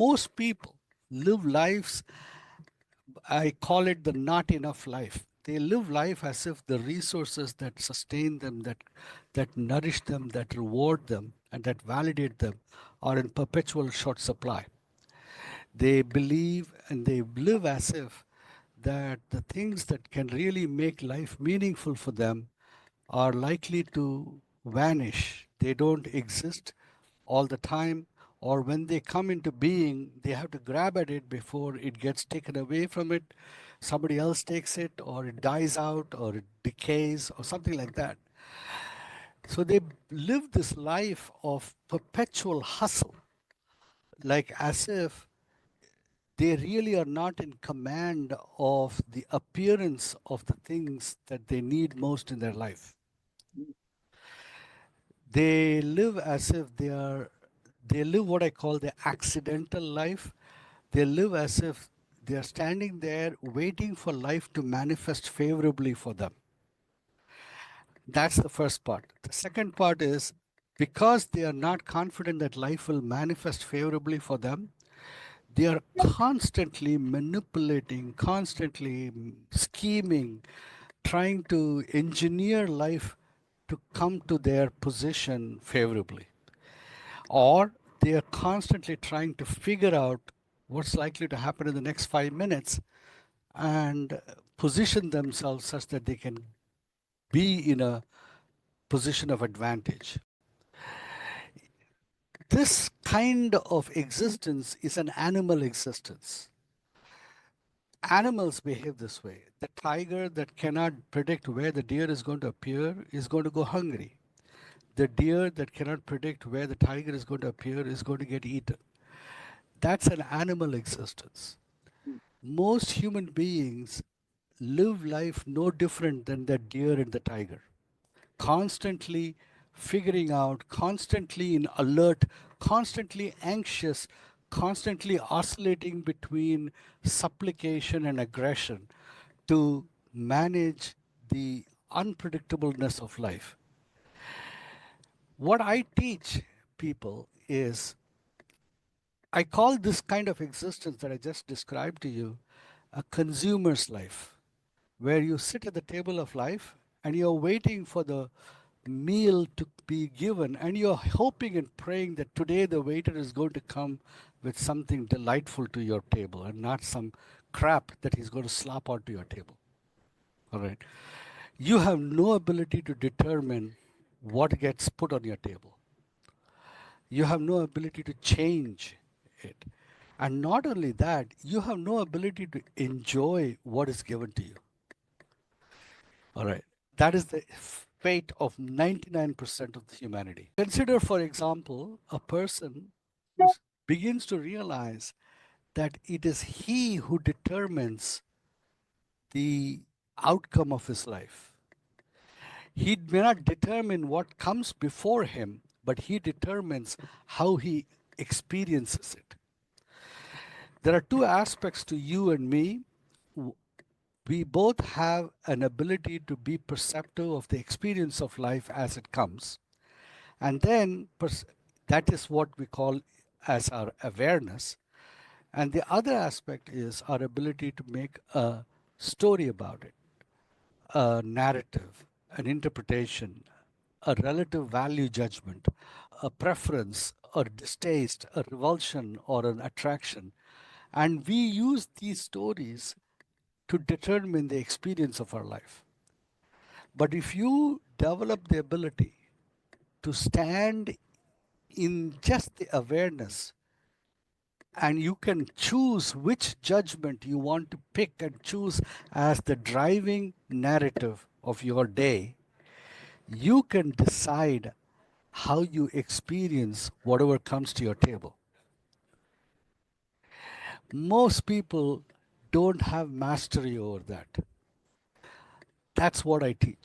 Most people live lives, I call it the not enough life. They live life as if the resources that sustain them, that nourish them, that reward them, and that validate them are in perpetual short supply. They believe and they live as if that the things that can really make life meaningful for them are likely to vanish. They don't exist all the time, or when they come into being, they have to grab at it before it gets taken away from it. Somebody else takes it, or it dies out, or it decays, or something like that. So they live this life of perpetual hustle, like as if they really are not in command of the appearance of the things that they need most in their life. They live as if they live what I call the accidental life. They live as if they are standing there waiting for life to manifest favorably for them. That's the first part. The second part is because they are not confident that life will manifest favorably for them, they are constantly manipulating, constantly scheming, trying to engineer life to come to their position favorably. Or they are constantly trying to figure out what's likely to happen in the next 5 minutes and position themselves such that they can be in a position of advantage. This kind of existence is an animal existence. Animals behave this way. The tiger that cannot predict where the deer is going to appear is going to go hungry. The deer that cannot predict where the tiger is going to appear is going to get eaten. That's an animal existence. Most human beings live life no different than the deer and the tiger, constantly figuring out, constantly in alert, constantly anxious, constantly oscillating between supplication and aggression to manage the unpredictableness of life. What I teach people is I call this kind of existence that I just described to you a consumer's life, where you sit at the table of life and you're waiting for the meal to be given, and you're hoping and praying that today the waiter is going to come with something delightful to your table and not some crap that he's going to slop onto your table. All right. You have no ability to determine what gets put on your table. You have no ability to change it. And not only that, you have no ability to enjoy what is given to you. All right. That is the fate of 99% of the humanity. Consider, for example, a person who begins to realize that it is he who determines the outcome of his life. He may not determine what comes before him, but he determines how he experiences it. There are two aspects to you and me. We both have an ability to be perceptive of the experience of life as it comes. And then that is what we call as our awareness. And the other aspect is our ability to make a story about it, a narrative, an interpretation, a relative value judgment, a preference, or distaste, a revulsion, or an attraction. And we use these stories to determine the experience of our life. But if you develop the ability to stand in just the awareness, and you can choose which judgment you want to pick and choose as the driving narrative of your day, you can decide how you experience whatever comes to your table. Most people don't have mastery over that. That's what I teach.